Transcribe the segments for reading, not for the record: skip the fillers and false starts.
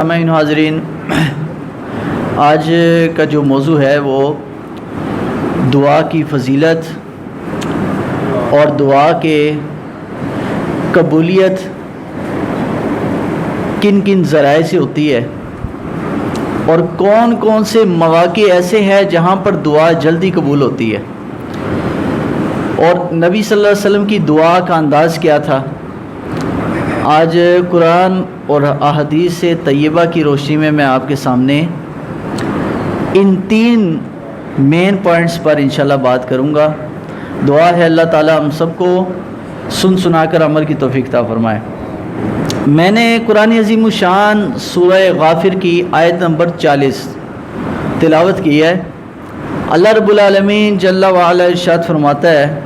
سامعین حاضرین، آج کا جو موضوع ہے وہ دعا کی فضیلت اور دعا کے قبولیت کن کن ذرائع سے ہوتی ہے اور کون کون سے مواقع ایسے ہیں جہاں پر دعا جلدی قبول ہوتی ہے، اور نبی صلی اللہ علیہ وسلم کی دعا کا انداز کیا تھا۔ آج قرآن اور احادیث طیبہ کی روشنی میں آپ کے سامنے ان تین مین پوائنٹس پر انشاءاللہ بات کروں گا۔ دعا ہے اللہ تعالی ہم سب کو سنا کر عمل کی توفیق عطا فرمائے۔ میں نے قرآن عظیم الشان سورہ غافر کی آیت نمبر 40 تلاوت کی ہے۔ اللہ رب العالمین جل وعلا ارشاد فرماتا ہے،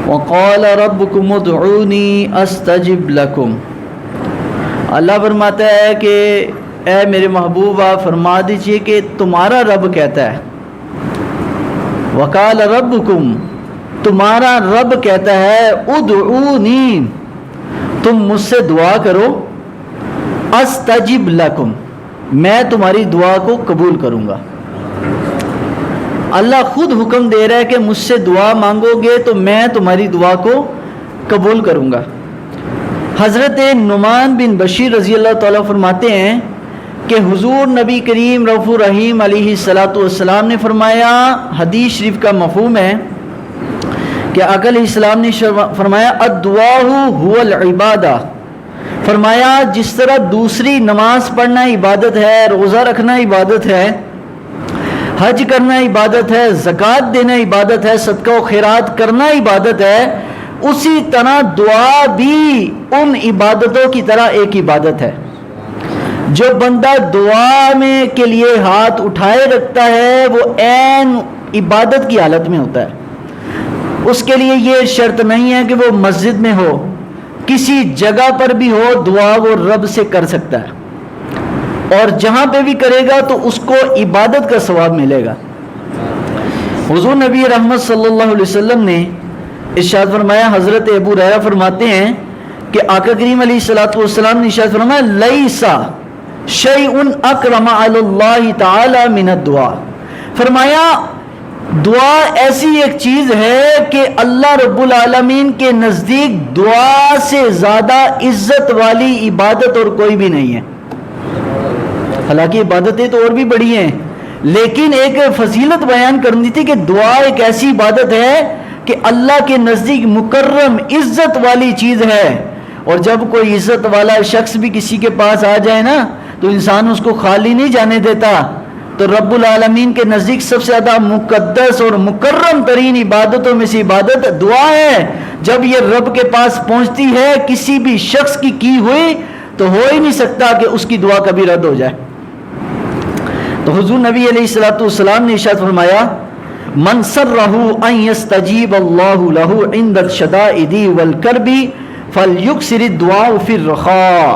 وَقَالَ رَبُّكُمُ ادْعُونِي أَسْتَجِبْ لَكُمْ۔ اللہ فرماتا ہے کہ اے میرے محبوب آپ فرما دیجئے کہ تمہارا رب کہتا ہے، وَقَالَ رَبُّكُمْ تمہارا رب کہتا ہے، ادعونی تم مجھ سے دعا کرو، استجب لکم میں تمہاری دعا کو قبول کروں گا۔ اللہ خود حکم دے رہا ہے کہ مجھ سے دعا مانگو گے تو میں تمہاری دعا کو قبول کروں گا۔ حضرت نعمان بن بشیر رضی اللہ تعالیٰ فرماتے ہیں کہ حضور نبی کریم رؤوف الرحیم علیہ السلام نے فرمایا، حدیث شریف کا مفہوم ہے کہ آقا علیہ السلام نے فرمایا، الدعاء هو العبادہ، فرمایا جس طرح دوسری نماز پڑھنا عبادت ہے، روزہ رکھنا عبادت ہے، حج کرنا عبادت ہے، زکوٰۃ دینا عبادت ہے، صدقہ و خیرات کرنا عبادت ہے، اسی طرح دعا بھی ان عبادتوں کی طرح ایک عبادت ہے۔ جو بندہ دعا میں کے لیے ہاتھ اٹھائے رکھتا ہے وہ عین عبادت کی حالت میں ہوتا ہے۔ اس کے لیے یہ شرط نہیں ہے کہ وہ مسجد میں ہو، کسی جگہ پر بھی ہو دعا وہ رب سے کر سکتا ہے، اور جہاں پہ بھی کرے گا تو اس کو عبادت کا ثواب ملے گا۔ حضور نبی رحمت صلی اللہ علیہ وسلم نے ارشاد فرمایا، حضرت ابو ہریرہ فرماتے ہیں کہ آقا کریم علیہ الصلوۃ والسلام نے ارشاد فرمایا، لیس شیء اکرم علی اللہ تعالی من الدعاء، فرمایا دعا ایسی ایک چیز ہے کہ اللہ رب العالمین کے نزدیک دعا سے زیادہ عزت والی عبادت اور کوئی بھی نہیں ہے۔ حالانکہ عبادتیں تو اور بھی بڑی ہیں، لیکن ایک فضیلت بیان کرنی تھی کہ دعا ایک ایسی عبادت ہے کہ اللہ کے نزدیک مکرم عزت والی چیز ہے، اور جب کوئی عزت والا شخص بھی کسی کے پاس آ جائے نا تو انسان اس کو خالی نہیں جانے دیتا۔ تو رب العالمین کے نزدیک سب سے زیادہ مقدس اور مکرم ترین عبادتوں میں سے عبادت دعا ہے۔ جب یہ رب کے پاس پہنچتی ہے کسی بھی شخص کی ہوئی تو ہو ہی نہیں سکتا کہ اس کی دعا کبھی رد ہو جائے۔ تو حضور نبی علیہ الصلوۃ والسلام نے ارشاد فرمایا، من سرہ ان یستجیب اللہ لہ عند الشدائد والکرب فلیکثر الدعاء فی الرخاء،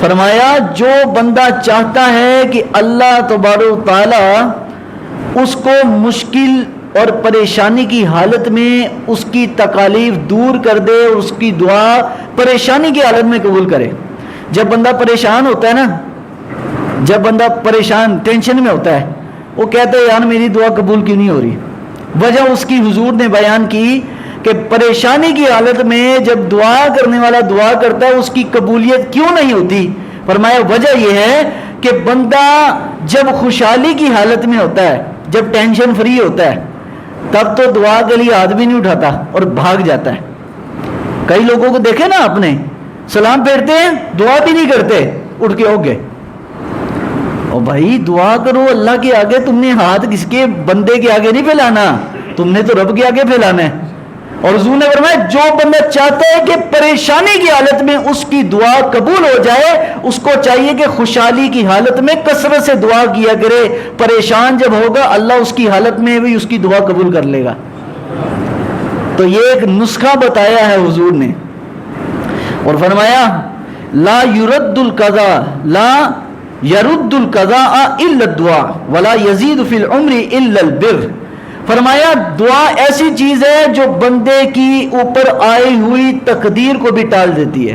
فرمایا جو بندہ چاہتا ہے کہ اللہ تبارک و تعالی اس کو مشکل اور پریشانی کی حالت میں اس کی تکالیف دور کر دے اور اس کی دعا پریشانی کی حالت میں قبول کرے۔ جب بندہ پریشان ہوتا ہے نا، جب بندہ پریشان ٹینشن میں ہوتا ہے، وہ کہتا ہے یار میری دعا قبول کیوں نہیں ہو رہی، وجہ اس کی حضور نے بیان کی کہ پریشانی کی حالت میں جب دعا کرنے والا دعا کرتا ہے اس کی قبولیت کیوں نہیں ہوتی؟ فرمایا وجہ یہ ہے کہ بندہ جب خوشحالی کی حالت میں ہوتا ہے، جب ٹینشن فری ہوتا ہے، تب تو دعا کے لیے ہاتھ بھی نہیں اٹھاتا اور بھاگ جاتا ہے۔ کئی لوگوں کو دیکھے نا آپ نے، سلام پھیرتے ہیں دعا بھی نہیں کرتے، اٹھ کے ہو گئے۔ او بھائی دعا کرو اللہ کے آگے، تم نے ہاتھ کس کے بندے کے آگے نہیں پھیلانا، تم نے تو رب کے آگے پھیلانا ہے۔ اور حضور نے فرمایا جو بندہ چاہتا ہے کہ پریشانی کی حالت میں اس کی دعا قبول ہو جائے، اس کو چاہیے کہ خوشحالی کی حالت میں کثرت سے دعا کیا کرے، پریشان جب ہوگا اللہ اس کی حالت میں بھی اس کی دعا قبول کر لے گا۔ تو یہ ایک نسخہ بتایا ہے حضور نے، اور فرمایا لا يرد القضاء لا يرد القضاء الا الدعاء ولا يزيد في العمر الا البر، فرمایا دعا ایسی چیز ہے جو بندے کی اوپر آئی ہوئی تقدیر کو بھی ٹال دیتی ہے۔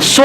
100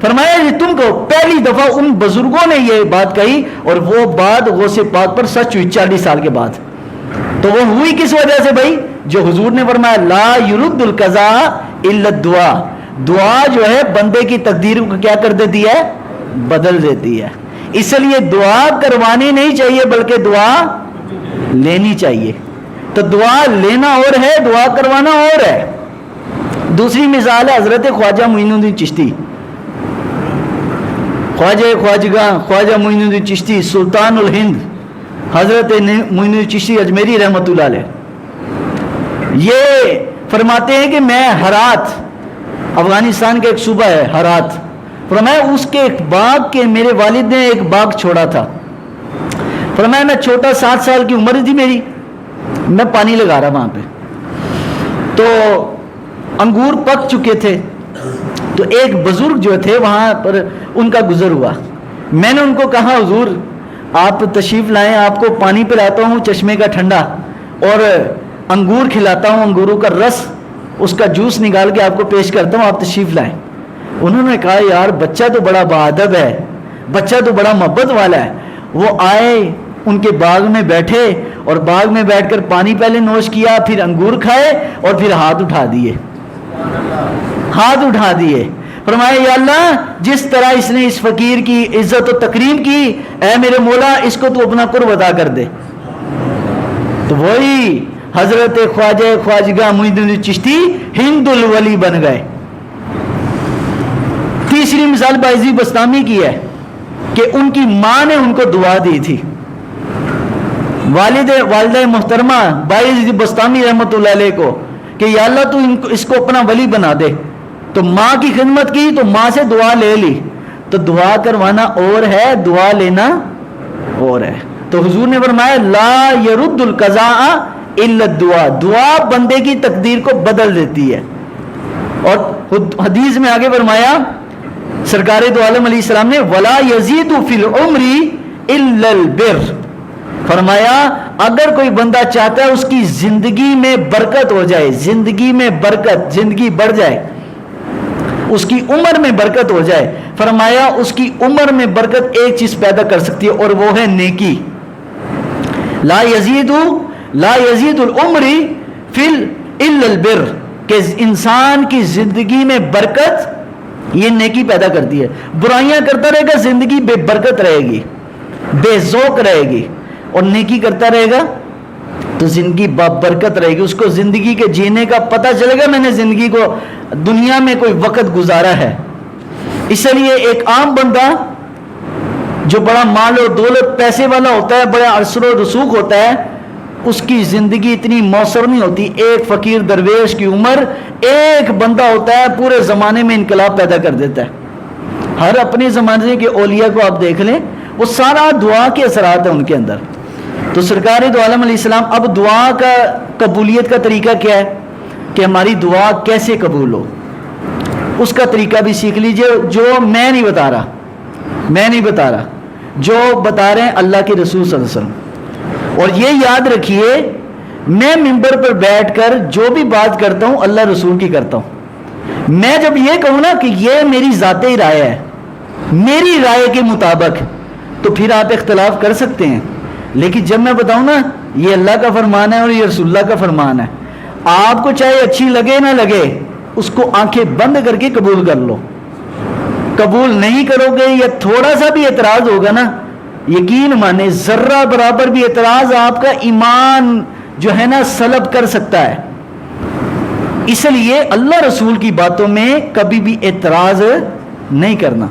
فرمایا یہ تم کو پہلی دفعہ ان بزرگوں نے یہ بات کہی، اور وہ بات غوث پاک پر سچ ہوئی 40 سال کے بعد. تو وہ ہوئی کس وجہ سے بھائی؟ جو حضور نے فرمایا لا یرد القضاء الا الدعاء، دعا جو ہے بندے کی تقدیر کو کیا کر دیتی ہے؟ بدل دیتی ہے. اس لیے دعا کروانی نہیں چاہیے بلکہ دعا لینی چاہیے. تو دعا لینا اور ہے، دعا کروانا اور ہے. دوسری مثال ہے حضرت خواجہ معین الدین چشتی، خواجہ معین الدین چشتی سلطان الہند، حضرت معین الدین چشتی اجمیری رحمۃ اللہ علیہ. یہ فرماتے ہیں کہ میں ہرات، افغانستان کا ایک صوبہ ہے ہرات، فرمایا اس کے ایک باغ کے میرے والد نے ایک باغ چھوڑا تھا. فرمایا میں چھوٹا 7 سال کی عمر تھی میری، میں پانی لگا رہا وہاں پہ، تو انگور پک چکے تھے. تو ایک بزرگ جو تھے وہاں پر ان کا گزر ہوا. میں نے ان کو کہا حضور آپ تشریف لائیں، آپ کو پانی پلاتا ہوں چشمے کا ٹھنڈا، اور انگور کھلاتا ہوں، انگوروں کا رس، اس کا جوس نکال کے آپ کو پیش کرتا ہوں، آپ تشریف لائیں. انہوں نے کہا یار بچہ تو بڑا باادب ہے، بچہ تو بڑا محبت والا ہے. وہ آئے، ان کے باغ میں بیٹھے، اور باغ میں بیٹھ کر پانی پہلے نوش کیا، پھر انگور کھائے، اور پھر ہاتھ اٹھا دیے. فرمایا یا اللہ جس طرح اس نے اس فقیر کی عزت و تکریم کی، اے میرے مولا اس کو تو اپنا قرب ادا کر دے. تو وہی حضرت خواجہ معین الدین چشتی ہند الولی بن گئے. تیسری مثال بائزی بستامی کی ہے کہ ان کی ماں نے ان کو دعا دی تھی. والدہ محترمہ بائزی بستامی رحمت اللہ علیہ کو کہ یا اللہ تو اس کو اپنا ولی بنا دے. تو ماں کی خدمت کی، تو ماں سے دعا لے لی. تو دعا کروانا اور ہے، دعا لینا اور ہے. تو حضور نے فرمایا لا یرد القضاء الا الدعاء، دعا بندے کی تقدیر کو بدل دیتی ہے. اور حدیث میں آگے فرمایا سرکار دو عالم علیہ السلام نے ولا یزید فی العمر الا البر، فرمایا اگر کوئی بندہ چاہتا ہے اس کی زندگی میں برکت ہو جائے، زندگی میں برکت، زندگی بڑھ جائے، اس کی عمر میں برکت ہو جائے، فرمایا اس کی عمر میں برکت ایک چیز پیدا کر سکتی ہے اور وہ ہے نیکی. لا یزید العمر فی الا البر، کہ انسان کی زندگی میں برکت یہ نیکی پیدا کرتی ہے. برائیاں کرتا رہے گا زندگی بے برکت رہے گی، بے ذوق رہے گی، اور نیکی کرتا رہے گا تو زندگی برکت رہے گی. اس کو زندگی کے جینے کا پتہ چلے گا میں نے زندگی کو دنیا میں کوئی وقت گزارا ہے. اس لیے ایک عام بندہ جو بڑا مال و دولت پیسے والا ہوتا ہے، بڑا عرصر و رسوخ ہوتا ہے، اس کی زندگی اتنی موثر نہیں ہوتی. ایک فقیر درویش کی عمر، ایک بندہ ہوتا ہے پورے زمانے میں انقلاب پیدا کر دیتا ہے. ہر اپنے زمانے کے اولیاء کو آپ دیکھ لیں، وہ سارا دعا کے اثرات ہیں ان کے اندر. تو سرکار دو عالم علیہ السلام اب دعا کا قبولیت کا طریقہ کیا ہے کہ ہماری دعا کیسے قبول ہو، اس کا طریقہ بھی سیکھ لیجئے. جو میں نہیں بتا رہا، جو بتا رہے ہیں اللہ کے رسول صلی اللہ علیہ وسلم. اور یہ یاد رکھیے میں ممبر پر بیٹھ کر جو بھی بات کرتا ہوں اللہ رسول کی کرتا ہوں. میں جب یہ کہوں نا کہ یہ میری ذاتی رائے ہے، میری رائے کے مطابق، تو پھر آپ اختلاف کر سکتے ہیں. لیکن جب میں بتاؤں نا یہ اللہ کا فرمان ہے اور یہ رسول اللہ کا فرمان ہے، آپ کو چاہے اچھی لگے نہ لگے اس کو آنکھیں بند کر کے قبول کر لو. قبول نہیں کرو گے یا تھوڑا سا بھی اعتراض ہوگا نا، یقین مانے ذرہ برابر بھی اعتراض آپ کا ایمان جو ہے نا سلب کر سکتا ہے. اس لیے اللہ رسول کی باتوں میں کبھی بھی اعتراض نہیں کرنا.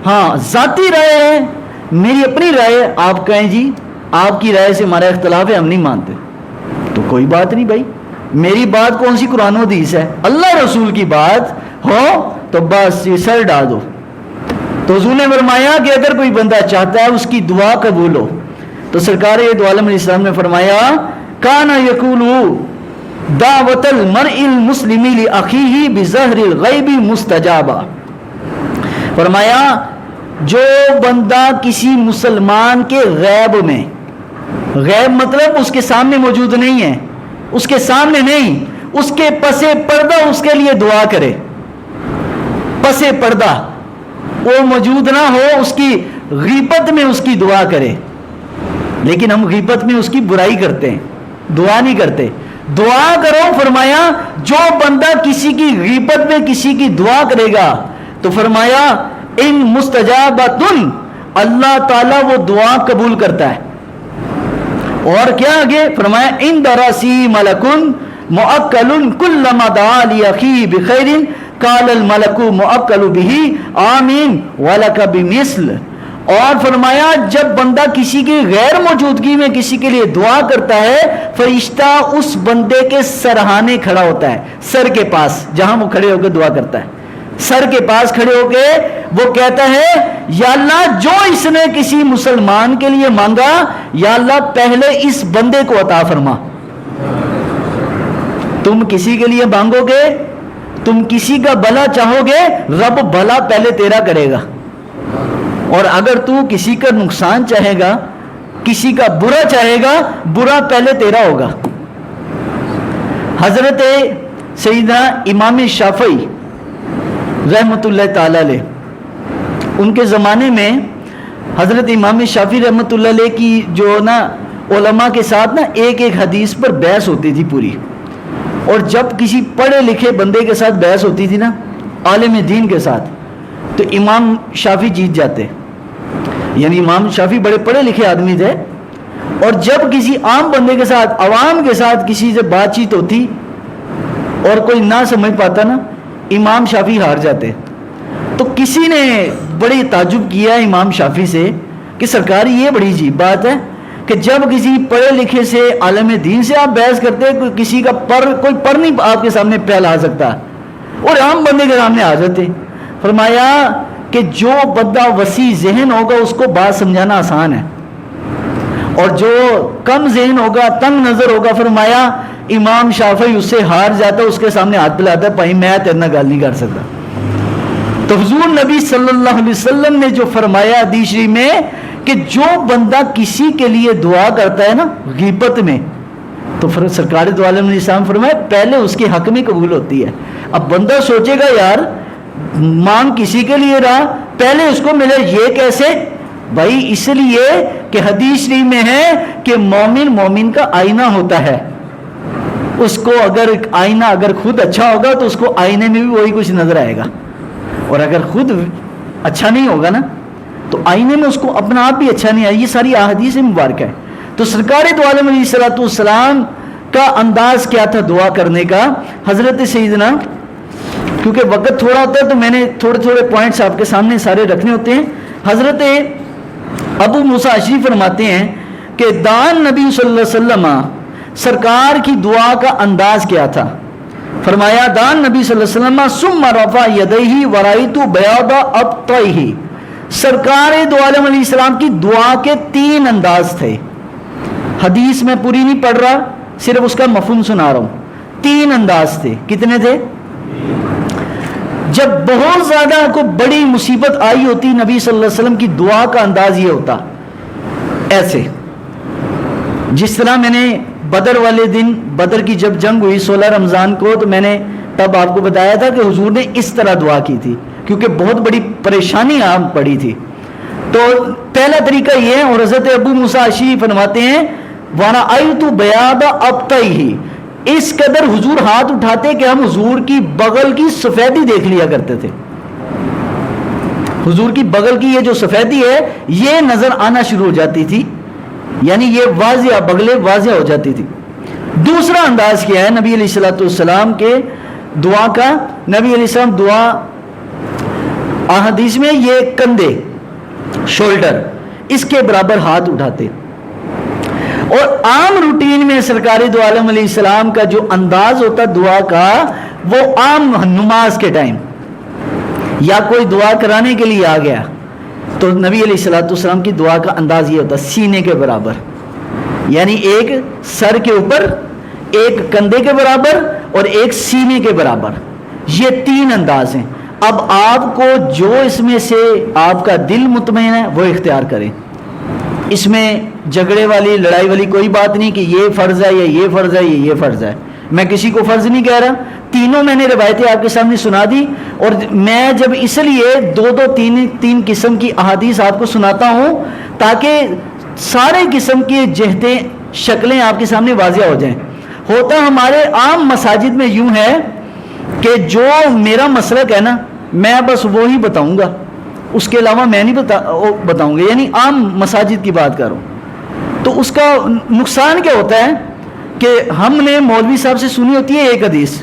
ہاں ذاتی رائے ہے، میری اپنی رائے ہے، آپ کہیں جی آپ کی رائے سے ہمارا اختلاف ہے ہم نہیں مانتے، تو کوئی بات نہیں بھائی. میری بات کون سی قرآن و حدیث ہے، اللہ رسول کی بات ہو تو بس یہ سر ڈال دو. تو حضور نے فرمایا کہ اگر کوئی بندہ چاہتا ہے اس کی دعا قبول ہو، تو سرکار دو عالم علیہ السلام نے فرمایا کانا یقول دعوت المرء المسلم لاخیہ بظہر الغیب مستجابہ. فرمایا جو بندہ کسی مسلمان کے غیب میں، غیب مطلب اس کے سامنے موجود نہیں ہے، اس کے سامنے نہیں، اس کے پس پردہ اس کے لیے دعا کرے. پس پردہ وہ موجود نہ ہو، اس کی غیبت میں اس کی دعا کرے. لیکن ہم غیبت میں اس کی برائی کرتے ہیں، دعا نہیں کرتے. دعا کرو، فرمایا جو بندہ کسی کی غیبت میں کسی کی دعا کرے گا تو فرمایا ان مستجابتن، اللہ تعالیٰ وہ دعا قبول کرتا ہے. اور کیا آگے فرمایا ان دراسی ملکن مؤکل کلما دعا لاخیہ بخیر قال الملک مؤکل بہ آمین ولک بمثل. اور فرمایا جب بندہ کسی کی غیر موجودگی میں کسی کے لیے دعا کرتا ہے، فرشتہ اس بندے کے سرہانے کھڑا ہوتا ہے، سر کے پاس جہاں وہ کھڑے ہو کے دعا کرتا ہے، سر کے پاس کھڑے ہو کے وہ کہتا ہے یا اللہ جو اس نے کسی مسلمان کے لیے مانگا، یا اللہ پہلے اس بندے کو عطا فرما. تم کسی کے لیے مانگو گے، تم کسی کا بھلا چاہو گے، رب بھلا پہلے تیرا کرے گا. اور اگر تو کسی کا نقصان چاہے گا، کسی کا برا چاہے گا، برا پہلے تیرا ہوگا. حضرت سیدنا امام شافعی رحمۃ اللہ تعالی علیہ، ان کے زمانے میں حضرت امام شافعی رحمۃ اللہ علیہ کی جو نا علماء کے ساتھ نا ایک ایک حدیث پر بحث ہوتی تھی پوری. اور جب کسی پڑھے لکھے بندے کے ساتھ بحث ہوتی تھی نا، عالم دین کے ساتھ، تو امام شافعی جیت جاتے. یعنی امام شافعی بڑے پڑھے لکھے آدمی تھے، اور جب کسی عام بندے کے ساتھ، عوام کے ساتھ کسی سے بات چیت ہوتی اور کوئی نہ سمجھ پاتا نا، امام شافعی ہار جاتے. تو کسی نے بڑی تعجب کیا امام شافعی سے کہ سرکار یہ بڑی عجیب بات ہے کہ جب کسی پڑھے لکھے سے عالم دین سے آپ بحث کرتے، کسی کا کوئی پر نہیں آپ کے سامنے پھیلا سکتا، اور عام بندے کے سامنے آ جاتے. فرمایا کہ جو بندہ وسیع ذہن ہوگا اس کو بات سمجھانا آسان ہے، اور جو کم ذہن ہوگا، تنگ نظر ہوگا، فرمایا امام شافعی اس سے ہار جاتا، اس کے سامنے ہاتھ پھیلاتا ہے، بھائی میں تیرے نہ گل نہیں کر سکتا. تو حضور نبی صلی اللہ علیہ وسلم نے جو فرمایا حدیث شریف میں کہ جو بندہ کسی کے لیے دعا کرتا ہے نا غیبت میں، تو سرکار دو عالم علیہ السلام فرمایا پہلے اس کے حق میں قبول ہوتی ہے. اب بندہ سوچے گا یار مانگ کسی کے لیے رہا، پہلے اس کو ملے، یہ کیسے؟ بھائی اس لیے کہ حدیث شریف میں ہے کہ مومن کا آئینہ ہوتا ہے. اس کو اگر آئینہ اگر خود اچھا ہوگا تو اس کو آئینے میں بھی وہی کچھ نظر آئے گا، اور اگر خود اچھا نہیں ہوگا نا تو آئینے میں اس کو اپنا آپ بھی اچھا نہیں آئے. یہ ساری احادیث مبارکہ ہے. تو سرکار دو عالم علیہ الصلوۃ والسلام کا انداز کیا تھا دعا کرنے کا؟ حضرت سیدنا، کیونکہ وقت تھوڑا ہوتا ہے تو میں نے تھوڑے پوائنٹس آپ کے سامنے سارے رکھنے ہوتے ہیں. حضرت ابو موسیٰ اشعری فرماتے ہیں کہ دان نبی صلی اللہ علیہ وسلم سرکار کی دعا کا انداز کیا تھا. فرمایا دان نبی صلی اللہ علیہ وسلم ثم رفع یدیہ ورأیت بیاض ابطیہ. سرکار دو عالم علیہ السلام کی دعا کے 3 انداز تھے. حدیث میں پوری نہیں پڑھ رہا، صرف اس کا مفہوم سنا رہا ہوں. 3 انداز تھے. کتنے تھے؟ جب بہت زیادہ کوئی بڑی مصیبت آئی ہوتی، نبی صلی اللہ علیہ وسلم کی دعا کا انداز یہ ہوتا ایسے، جس طرح میں نے بدر والے دن، بدر کی جب جنگ ہوئی 16 رمضان کو، تو میں نے تب آپ کو بتایا تھا کہ حضور نے اس طرح دعا کی تھی کیونکہ بہت بڑی پریشانی عام پڑی تھی. تو پہلا طریقہ یہ ہے، اور حضرت ابو موسیٰ اشعری فرماتے ہیں وَرَأَيْتُ بَيَاضَ أَبْطَيْهِ. اس قدر حضور ہاتھ اٹھاتے کہ ہم حضور کی بغل کی سفیدی دیکھ لیا کرتے تھے. حضور کی بغل کی یہ جو سفیدی ہے یہ نظر آنا شروع ہو جاتی تھی، یعنی یہ واضح، بغلیں واضح ہو جاتی تھی. دوسرا انداز کیا ہے نبی علیہ الصلوۃ والسلام کے دعا کا؟ نبی علیہ السلام دعا احادیث میں یہ کندھے، شولڈر، اس کے برابر ہاتھ اٹھاتے. اور عام روٹین میں سرکار دو عالم علیہ السلام کا جو انداز ہوتا دعا کا، وہ عام نماز کے ٹائم یا کوئی دعا کرانے کے لیے آ گیا تو نبی علیہ الصلوۃ والسلام کی دعا کا انداز یہ ہوتا سینے کے برابر، یعنی ایک سر کے اوپر، ایک کندھے کے برابر اور ایک سینے کے برابر. یہ 3 انداز ہیں. اب آپ کو جو اس میں سے آپ کا دل مطمئن ہے وہ اختیار کریں. اس میں جھگڑے والی، لڑائی والی کوئی بات نہیں کہ یہ فرض ہے یا یہ فرض ہے یا یہ فرض ہے. میں کسی کو فرض نہیں کہہ رہا. تینوں میں نے روایتیں آپ کے سامنے سنا دی, اور میں جب اس لیے دو تین قسم کی احادیث آپ کو سناتا ہوں تاکہ سارے قسم کی جہتیں شکلیں آپ کے سامنے واضح ہو جائیں. ہوتا ہمارے عام مساجد میں یوں ہے کہ جو میرا مسلک ہے نا میں بس وہی بتاؤں گا, اس کے علاوہ میں نہیں بتاؤں گا, یعنی عام مساجد کی بات کروں. تو اس کا نقصان کیا ہوتا ہے کہ ہم نے مولوی صاحب سے سنی ہوتی ہے ایک حدیث,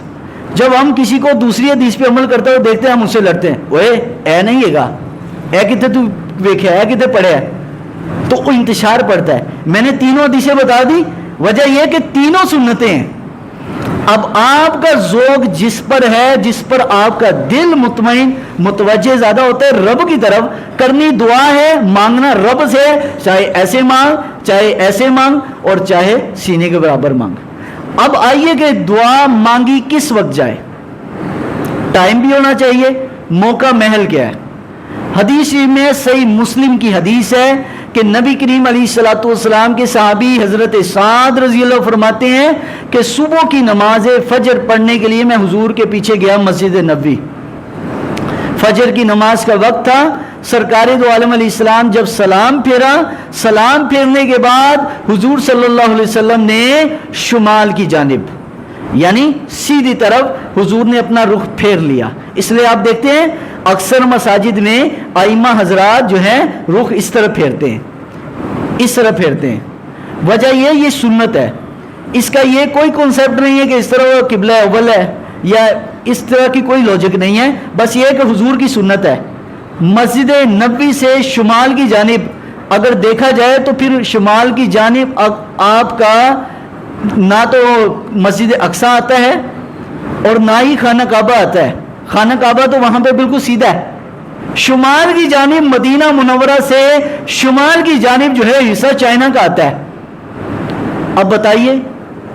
جب ہم کسی کو دوسری حدیث پہ عمل کرتے ہوئے دیکھتے ہیں ہم اس سے لڑتے ہیں, اوے اے نہیں ہے گا, اے کتنے تو ویکھیا ہے, کتنے پڑھے ہے, تو وہ انتشار پڑتا ہے. میں نے تینوں حدیثیں بتا دی, وجہ یہ کہ تینوں سنتیں ہیں. اب آپ کا ذوق جس پر ہے, جس پر آپ کا دل مطمئن متوجہ زیادہ ہوتا ہے رب کی طرف, کرنی دعا ہے, مانگنا رب سے, چاہے ایسے مانگ چاہے ایسے مانگ اور چاہے سینے کے برابر مانگ. اب آئیے کہ دعا مانگی کس وقت جائے, ٹائم بھی ہونا چاہیے, موقع محل کیا ہے. حدیث میں صحیح مسلم کی حدیث ہے کہ نبی کریم علیہ الصلوۃ والسلام کے صحابی حضرت سعد رضی اللہ فرماتے ہیں کہ صبح کی نماز فجر پڑھنے کے لیے میں حضور کے پیچھے گیا مسجد نبوی. فجر کی نماز کا وقت تھا. سرکار دو عالم علیہ السلام جب سلام پھیرا, سلام پھیرنے کے بعد حضور صلی اللہ علیہ وسلم نے شمال کی جانب یعنی سیدھی طرف حضور نے اپنا رخ پھیر لیا. اس لیے آپ دیکھتے ہیں اکثر مساجد میں ائمہ حضرات جو ہیں رخ اس طرف پھیرتے ہیں, اس طرح پھیرتے ہیں. وجہ یہ سنت ہے, اس کا یہ کوئی کنسیپٹ نہیں ہے کہ اس طرح قبلہ اول ہے یا اس طرح کی کوئی لاجک نہیں ہے, بس یہ کہ حضور کی سنت ہے. مسجد نبوی سے شمال کی جانب اگر دیکھا جائے تو پھر شمال کی جانب آپ کا نہ تو مسجد اقصی آتا ہے اور نہ ہی خانہ کعبہ آتا ہے. خانہ کعبہ تو وہاں پہ بالکل سیدھا ہے. شمال کی جانب مدینہ منورہ سے شمال کی جانب جو ہے حصہ چائنا کا آتا ہے. اب بتائیے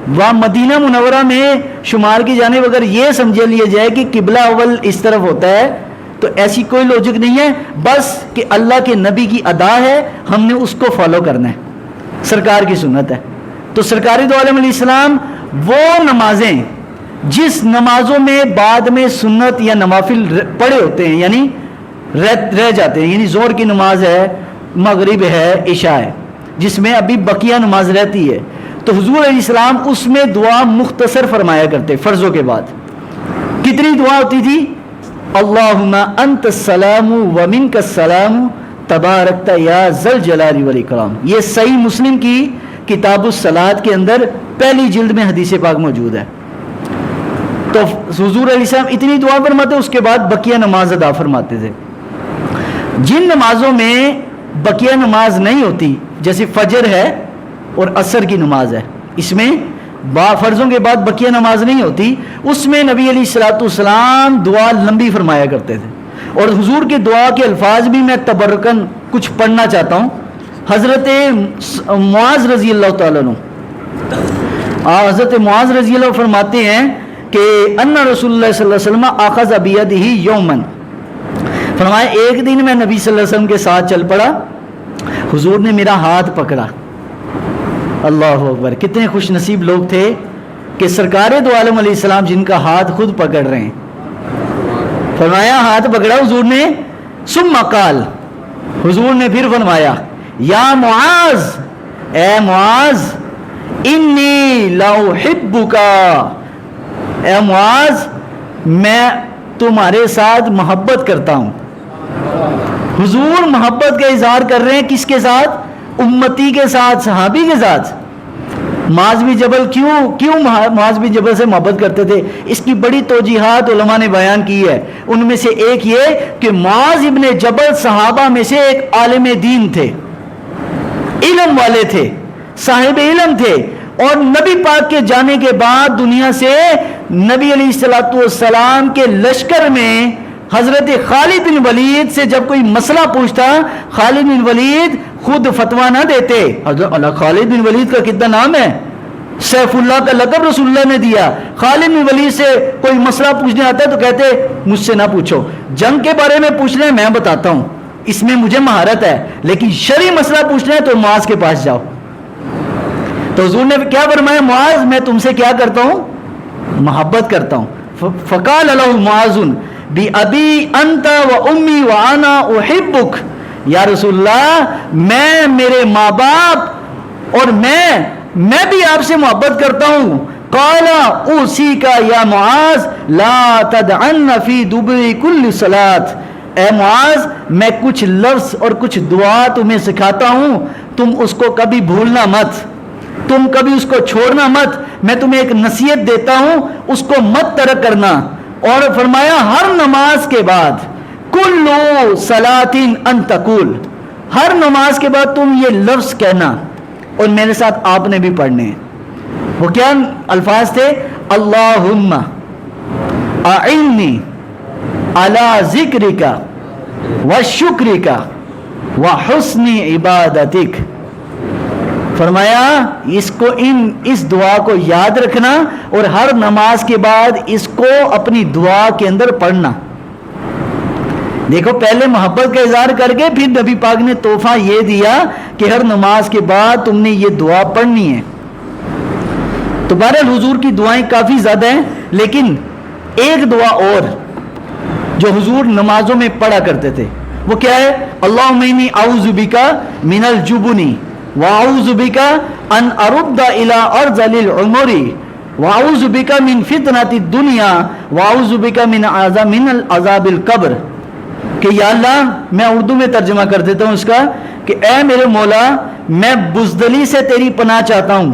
وہاں مدینہ منورہ میں شمال کی جانب اگر یہ سمجھ لیا جائے کہ قبلہ اول اس طرف ہوتا ہے تو ایسی کوئی لوجک نہیں ہے, بس کہ اللہ کے نبی کی ادا ہے, ہم نے اس کو فالو کرنا ہے, سرکار کی سنت ہے. تو سرکار دو عالم علیہ السلام وہ نمازیں جس نمازوں میں بعد میں سنت یا نوافل پڑے ہوتے ہیں یعنی رہ جاتے ہیں, یعنی ظہر کی نماز ہے, مغرب ہے, عشاء ہے, جس میں ابھی بقیہ نماز رہتی ہے, تو حضور علیہ السلام اس میں دعا مختصر فرمایا کرتے فرضوں کے بعد. کتنی دعا ہوتی تھی؟ اللہم انت السلام و منک السلام تبارکت یا ذل جلال والاکرام. یہ صحیح مسلم کی کتاب الصلاۃ کے اندر پہلی جلد میں حدیث پاک موجود ہے. تو حضور علیہ السلام اتنی دعا فرماتے, اس کے بعد بقیہ نماز ادا فرماتے تھے. جن نمازوں میں بقیہ نماز نہیں ہوتی جیسے فجر ہے اور عصر کی نماز ہے, اس میں فرضوں کے بعد بقیہ نماز نہیں ہوتی, اس میں نبی علیہ الصلوۃ والسلام دعا لمبی فرمایا کرتے تھے. اور حضور کے دعا کے الفاظ بھی میں تبرکن کچھ پڑھنا چاہتا ہوں. حضرت معاذ رضی اللہ تعالیٰ عنہ, حضرت معاذ رضی اللہ فرماتے ہیں کہ ان رسول اللہ صلی اللہ علیہ وسلم اخذ بیدہ یوما, فرمایا ایک دن میں نبی صلی اللہ علیہ وسلم کے ساتھ چل پڑا, حضور نے میرا ہاتھ پکڑا. اللہ اکبر, کتنے خوش نصیب لوگ تھے کہ سرکار دو عالم علیہ السلام جن کا ہاتھ خود پکڑ رہے ہیں. فرمایا ہاتھ پکڑا حضور نے, ثم قال, حضور نے پھر فرمایا یا معاذ, اے معاذ, انی لاحبک, اے معاذ میں تمہارے ساتھ محبت کرتا ہوں. حضور محبت کا اظہار کر رہے ہیں کس کے ساتھ؟ امتی کے ساتھ, صحابی کے ساتھ. معاذ بن جبل کیوں معاذ بن جبل سے محبت کرتے تھے؟ اس کی بڑی توجیحات علماء نے بیان کی ہے. ان میں سے ایک یہ کہ معاذ ابن جبل صحابہ میں سے ایک عالم دین تھے, علم والے تھے, صاحب علم تھے, اور نبی پاک کے جانے کے بعد دنیا سے نبی علیہ الصلوۃ والسلام کے لشکر میں حضرت خالد بن ولید سے جب کوئی مسئلہ پوچھتا, خالد بن ولید خود فتویٰ نہ دیتے. خالد بن ولید کا کتنا نام ہے, سیف اللہ کا لقب رسول اللہ نے دیا. خالد بن ولید سے کوئی مسئلہ پوچھنے آتا ہے تو کہتے مجھ سے نہ پوچھو, جنگ کے بارے میں پوچھنا ہے میں بتاتا ہوں, اس میں مجھے مہارت ہے, لیکن شرعی مسئلہ پوچھنا ہے تو معاذ کے پاس جاؤ. تو حضور نے کیا فرمایا, معاذ میں تم سے کیا کرتا ہوں, محبت کرتا ہوں. فقال له معاذ بأبی انت و امی وانا احبک. یا رسول اللہ میں میرے ماں باپ اور میں بھی آپ سے محبت کرتا ہوں. قال اوصیک یا معاذ لا تدعن فی دبر کل صلاۃ. اے معاذ میں کچھ لفظ اور کچھ دعا تمہیں سکھاتا ہوں, تم اس کو کبھی بھولنا مت, تم کبھی اس کو چھوڑنا مت. میں تمہیں ایک نصیحت دیتا ہوں, اس کو مت ترک کرنا. اور فرمایا ہر نماز کے بعد کلو صلاتین ان تقول, ہر نماز کے بعد تم یہ لفظ کہنا, اور میرے ساتھ آپ نے بھی پڑھنے ہیں. وہ کیا الفاظ تھے؟ اللہم اعنی علی ذکرک و شکرک و حسن عبادتک. فرمایا اس دعا کو یاد رکھنا اور ہر نماز کے بعد اس کو اپنی دعا کے اندر پڑھنا. دیکھو پہلے محبت کا اظہار کر کے پھر نبی پاک نے تحفہ یہ دیا کہ ہر نماز کے بعد تم نے یہ دعا پڑھنی ہے. تو بہرحال حضور کی دعائیں کافی زیادہ ہیں, لیکن ایک دعا اور جو حضور نمازوں میں پڑھا کرتے تھے وہ کیا ہے؟ اللہم انی اعوذ بک من الجبن واعوذ بک ان ارد الی ارذل العمر واعوذ بک من فتنۃ الدنیا واعوذ بک من عذاب القبر. کہ یا اللہ, میں اردو میں ترجمہ کر دیتا ہوں اس کا, کہ اے میرے مولا میں بزدلی سے تیری پناہ چاہتا ہوں,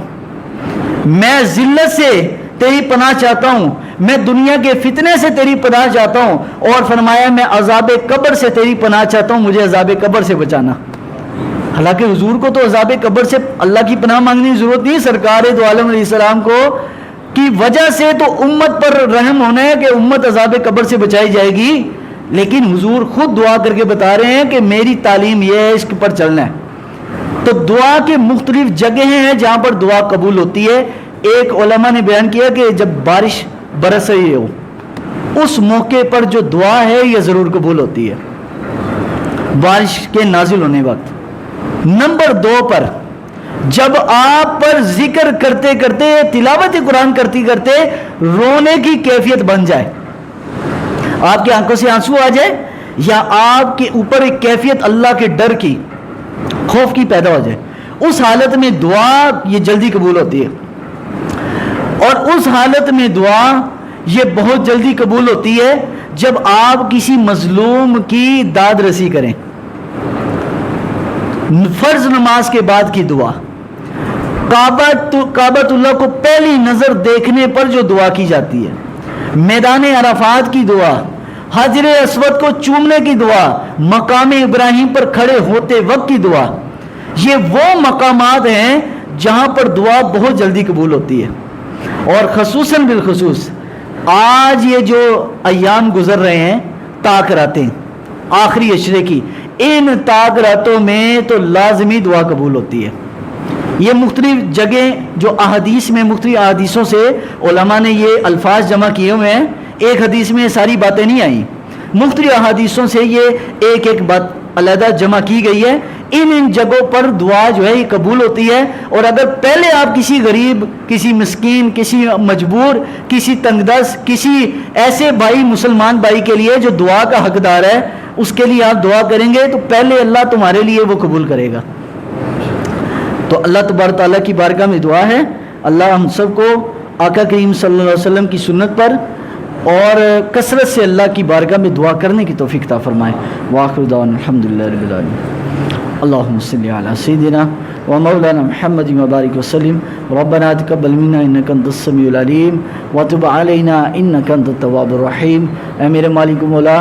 میں ذلت سے تیری پناہ چاہتا ہوں, میں دنیا کے فتنے سے تیری پناہ چاہتا ہوں, اور فرمایا میں عذاب قبر سے تیری پناہ چاہتا ہوں, مجھے عذاب قبر سے بچانا. حالانکہ حضور کو تو عذاب قبر سے اللہ کی پناہ مانگنے کی ضرورت نہیں. سرکار دو عالم علیہ السلام کو کی وجہ سے تو امت پر رحم ہونا ہے کہ امت عذاب قبر سے بچائی جائے گی, لیکن حضور خود دعا کر کے بتا رہے ہیں کہ میری تعلیم یہ ہے, اس پر چلنا ہے. تو دعا کے مختلف جگہیں ہیں جہاں پر دعا قبول ہوتی ہے. ایک علماء نے بیان کیا کہ جب بارش برس رہی ہو اس موقع پر جو دعا ہے یہ ضرور قبول ہوتی ہے, بارش کے نازل ہونے وقت. نمبر 2 پر جب آپ پر ذکر کرتے کرتے تلاوت قرآن کرتے کرتے رونے کی کیفیت بن جائے, آپ کی آنکھوں سے آنسو آ جائے, یا آپ کے اوپر ایک کیفیت اللہ کے ڈر کی, خوف کی پیدا ہو جائے, اس حالت میں دعا یہ جلدی قبول ہوتی ہے. اور اس حالت میں دعا یہ بہت جلدی قبول ہوتی ہے جب آپ کسی مظلوم کی داد رسی کریں. فرض نماز کے بعد کی دعا, کعبۃ اللہ کو پہلی نظر دیکھنے پر جو دعا کی جاتی ہے, میدان عرفات کی دعا, حجر اسود کو چومنے کی دعا, مقام ابراہیم پر کھڑے ہوتے وقت کی دعا, یہ وہ مقامات ہیں جہاں پر دعا بہت جلدی قبول ہوتی ہے. اور خصوصاً بالخصوص آج یہ جو ایام گزر رہے ہیں طاق راتیں آخری عشرے کی, ان طاق راتوں میں تو لازمی دعا قبول ہوتی ہے. یہ مختلف جگہ جو احادیث میں مختلف احادیثوں سے علماء نے یہ الفاظ جمع کیے ہوئے ہیں, ایک حدیث میں ساری باتیں نہیں آئیں, مختلف احادیثوں سے یہ ایک ایک بات علیحدہ جمع کی گئی ہے. ان جگہوں پر دعا جو ہے یہ قبول ہوتی ہے. اور اگر پہلے آپ کسی غریب, کسی مسکین, کسی مجبور, کسی تنگ دست, کسی ایسے بھائی مسلمان بھائی کے لیے جو دعا کا حقدار ہے, اس کے لیے آپ دعا کریں گے تو پہلے اللہ تمہارے لیے وہ قبول کرے گا. تو اللہ تبارک تعالیٰ کی بارگاہ میں دعا ہے اللہ ہم سب کو آقا کریم صلی اللہ علیہ وسلم کی سنت پر اور کثرت سے اللہ کی بارگاہ میں دعا کرنے کی توفیق عطا فرمائے. وآخر دعوانا الحمدللہ رب العالمین. اللهم صل على سيدنا ومولانا محمد وبارك وسلم. ربنا تقبل منا انك انت السميع العليم وتب علينا انك انت التواب الرحيم. اے میرے مالک و مولا